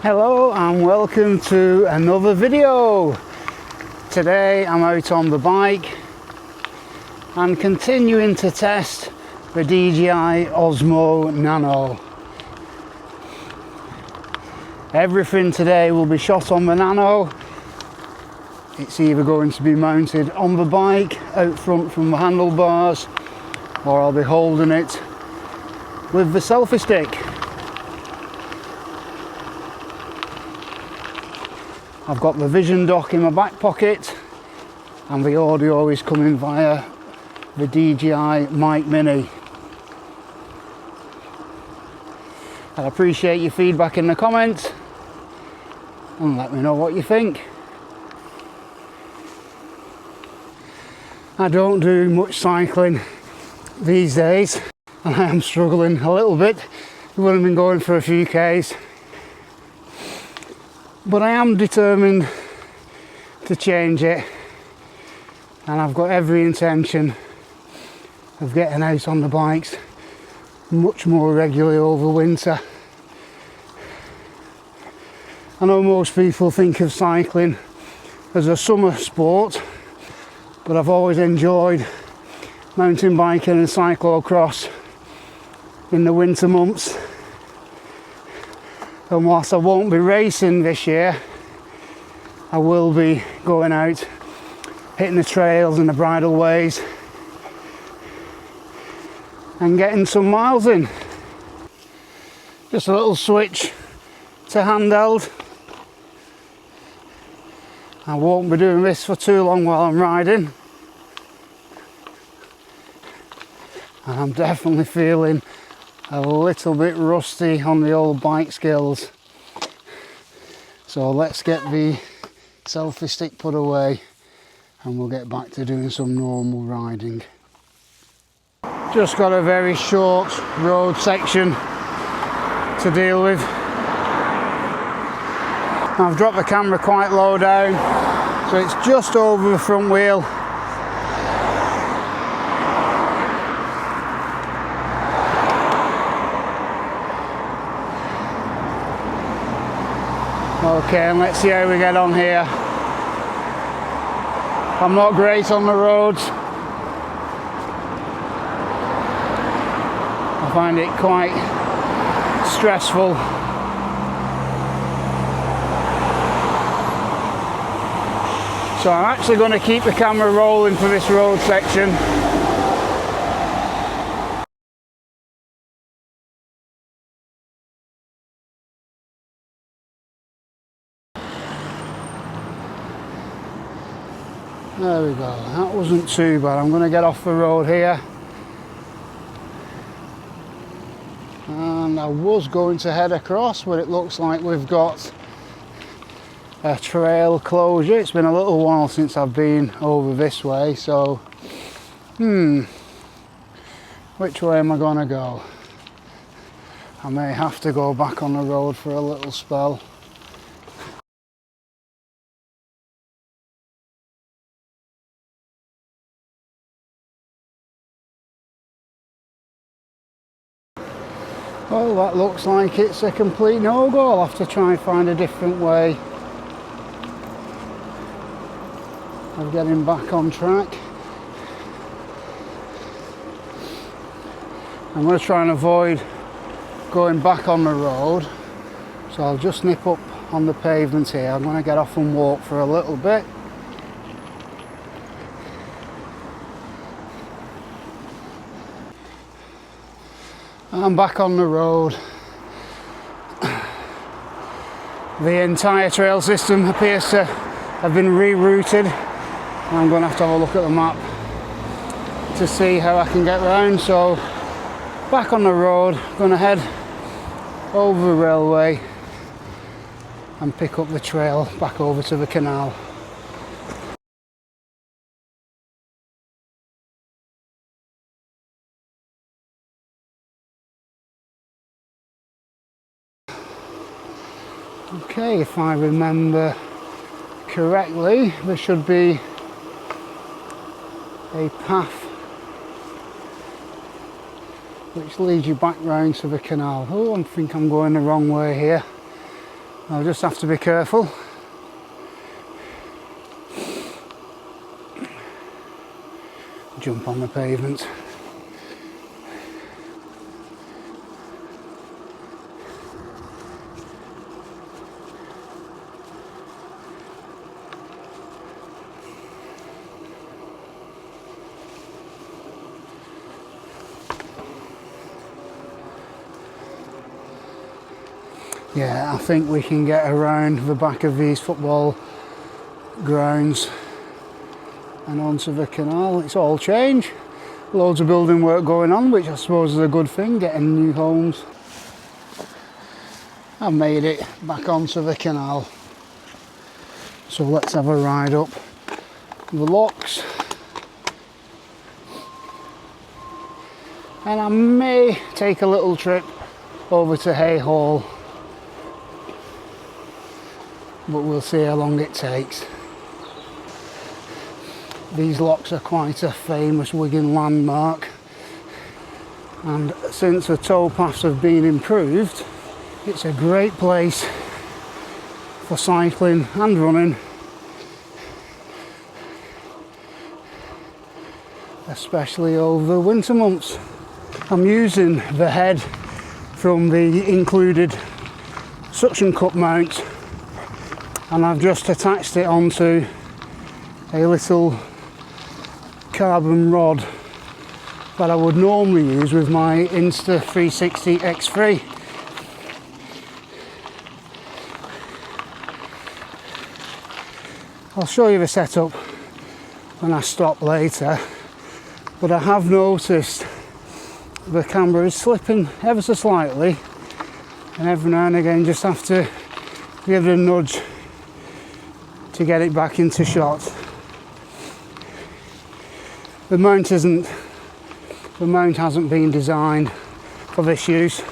Hello and welcome to another video. Today I'm out on the bike and continuing to test the DJI Osmo Nano. Everything today will be shot on the Nano. It's either going to be mounted on the bike out front from the handlebars, or I'll be holding it with the selfie stick. I've got the vision dock in my back pocket and the audio is coming via the DJI Mic Mini. I'd appreciate your feedback in the comments and let me know what you think. I don't do much cycling these days and I am struggling a little bit. We've only been going for a few Ks. But I am determined to change it, and I've got every intention of getting out on the bikes much more regularly over winter. I know most people think of cycling as a summer sport, but I've always enjoyed mountain biking and cyclocross in the winter months. And whilst I won't be racing this year, I will be going out, hitting the trails and the bridleways and getting some miles in. Just a little switch to handheld. I won't be doing this for too long while I'm riding. And I'm definitely feeling a little bit rusty on the old bike skills, so let's get the selfie stick put away and we'll get back to doing some normal riding. Just got a very short road section to deal with. I've dropped the camera quite low down, so it's just over the front wheel. Okay, and let's see how we get on here. I'm not great on the roads. I find it quite stressful. So I'm actually going to keep the camera rolling for this road section. There we go, that wasn't too bad. I'm going to get off the road here. And I was going to head across, but it looks like we've got a trail closure. It's been a little while since I've been over this way, so which way am I going to go? I may have to go back on the road for a little spell. Well, that looks like it's a complete no-go. I'll have to try and find a different way of getting back on track. I'm going to try and avoid going back on the road, so I'll just nip up on the pavement here. I'm going to get off and walk for a little bit. I'm back on the road. The entire trail system appears to have been rerouted. I'm going to have a look at the map to see how I can get around. So back on the road, going to head over the railway and pick up the trail back over to the canal. Okay, if I remember correctly, there should be a path which leads you back round to the canal. Oh, I think I'm going the wrong way here. I'll just have to be careful. Jump on the pavement. Yeah, I think we can get around the back of these football grounds and onto the canal. It's all change. Loads of building work going on, which I suppose is a good thing, getting new homes. I've made it back onto the canal. So let's have a ride up the locks. And I may take a little trip over to Hay Hall, but we'll see how long it takes. These locks are quite a famous Wigan landmark, and since the towpaths have been improved, it's a great place for cycling and running, especially over the winter months. I'm using the head from the included suction cup mount, and I've just attached it onto a little carbon rod that I would normally use with my Insta360 X3. I'll show you the setup when I stop later, but I have noticed the camera is slipping ever so slightly, and every now and again just have to give it a nudge to get it back into shot. The mount hasn't been designed for this use,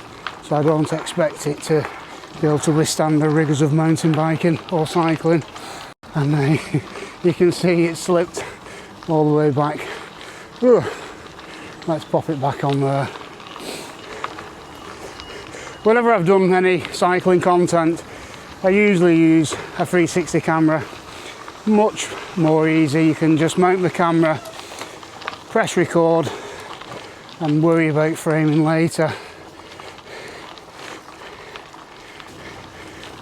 so I don't expect it to be able to withstand the rigours of mountain biking or cycling. And you can see it slipped all the way back. Ugh. Let's pop it back on there. Whenever I've done any cycling content, I usually use a 360 camera. Much more easy. You can just mount the camera, press record, and worry about framing later.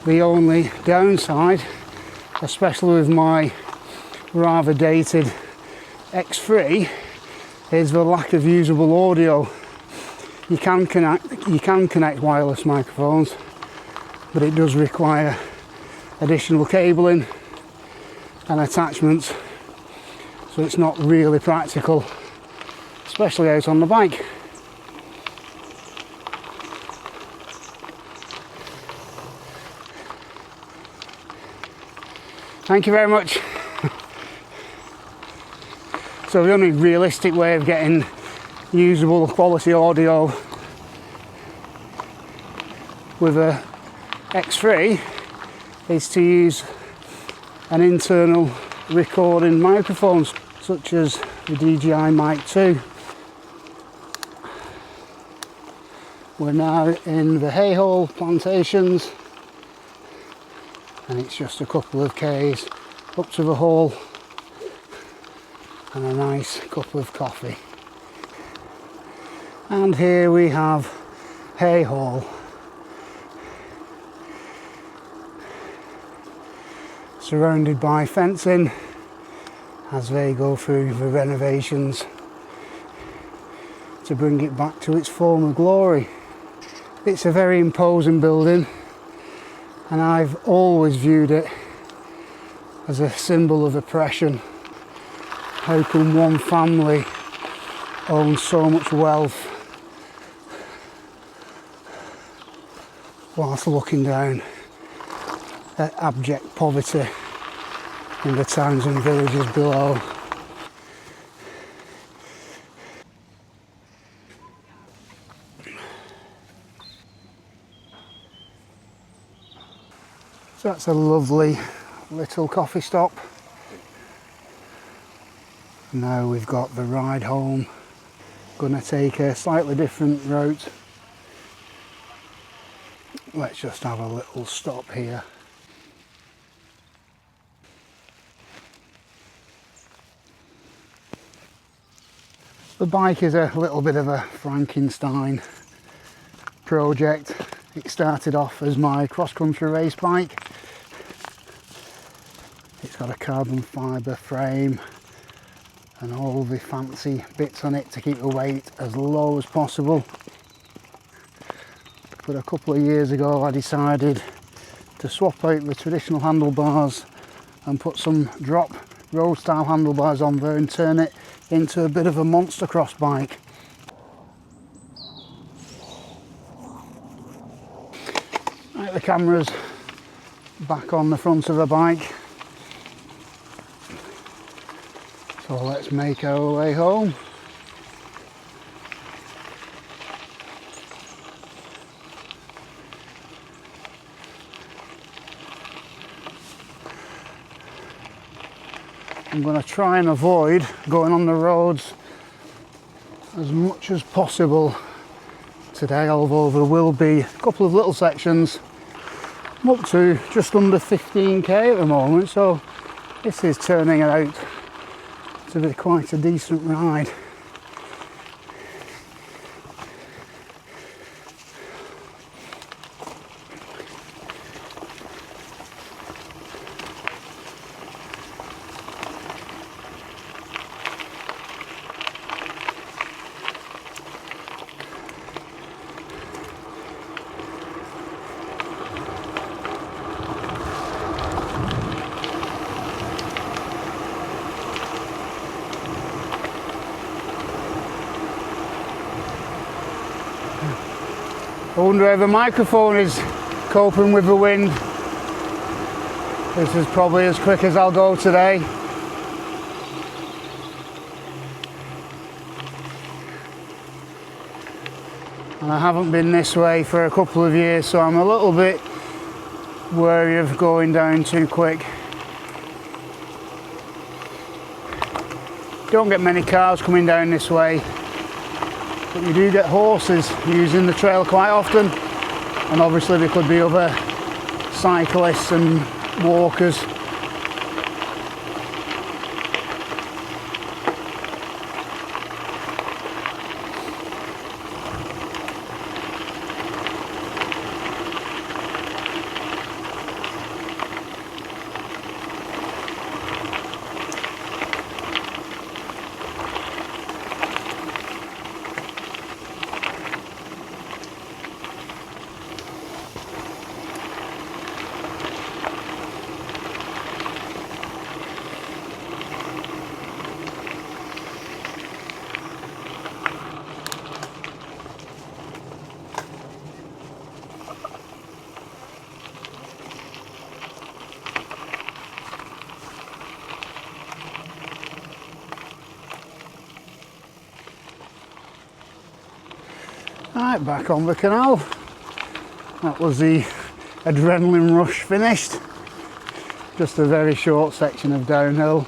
The only downside, especially with my rather dated X3, is the lack of usable audio. You can connect wireless microphones, but it does require additional cabling and attachments, so it's not really practical, especially out on the bike. Thank you very much. So the only realistic way of getting usable quality audio with a X3 is to use an internal recording microphone such as the DJI Mic 2. We're now in the Hay Hall plantations, and it's just a couple of k's up to the hall and a nice cup of coffee. And here we have Hay Hall, surrounded by fencing as they go through the renovations to bring it back to its former glory. It's a very imposing building, and I've always viewed it as a symbol of oppression. How can one family own so much wealth whilst looking down at abject poverty in the towns and villages below? So that's a lovely little coffee stop. Now we've got the ride home. Gonna take a slightly different route. let's just have a little stop here. The bike is a little bit of a Frankenstein project. It started off as my cross-country race bike. It's got a carbon fibre frame and all the fancy bits on it to keep the weight as low as possible. But a couple of years ago I decided to swap out the traditional handlebars and put some drop road style handlebars on there and turn it into a bit of a monster cross bike. Right, the camera's back on the front of the bike, so let's make our way home. I'm going to try and avoid going on the roads as much as possible today, although there will be a couple of little sections. I'm up to just under 15k at the moment, so this is turning out to be quite a decent ride. I wonder how the microphone is coping with the wind. This is probably as quick as I'll go today. And I haven't been this way for a couple of years, so I'm a little bit wary of going down too quick. Don't get many cars coming down this way, but you do get horses using the trail quite often, and obviously there could be other cyclists and walkers. Right, back on the canal. That was the adrenaline rush finished. Just a very short section of downhill,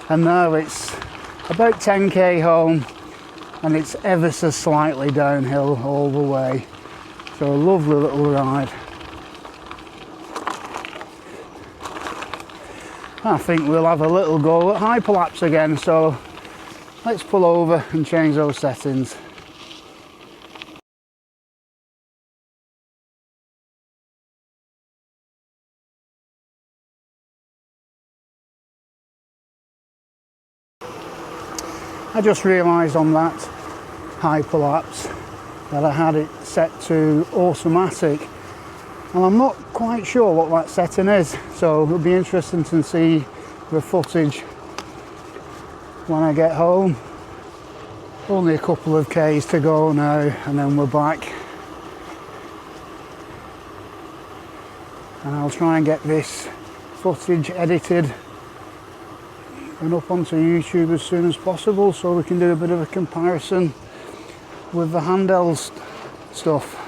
and now it's about 10k home, and it's ever so slightly downhill all the way. So a lovely little ride. I think we'll have a little go at Hyperlapse again, so let's pull over and change those settings. I just realised on that Hyperlapse that I had it set to automatic, and I'm not quite sure what that setting is, so it'll be interesting to see the footage when I get home. Only a couple of k's to go now, and then we're back, and I'll try and get this footage edited and up onto YouTube as soon as possible, so we can do a bit of a comparison with the handheld stuff.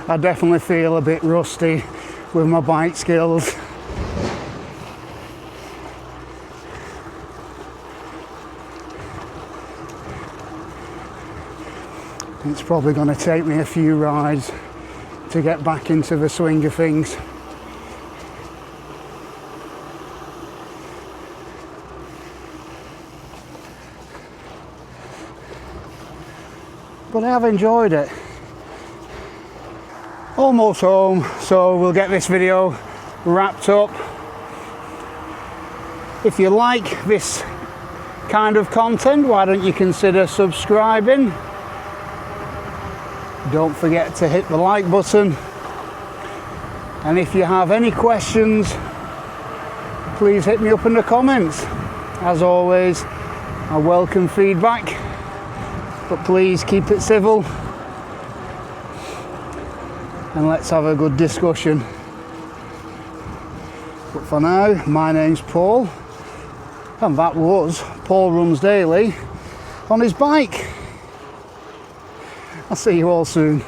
I definitely feel a bit rusty with my bike skills. It's probably going to take me a few rides to get back into the swing of things. But I have enjoyed it. Almost home, so we'll get this video wrapped up. If you like this kind of content, why don't you consider subscribing? Don't forget to hit the like button. And if you have any questions, please hit me up in the comments. As always, I welcome feedback, but please keep it civil. And let's have a good discussion. But for now, my name's Paul, and that was Paul Runs Daily on his bike. I'll see you all soon.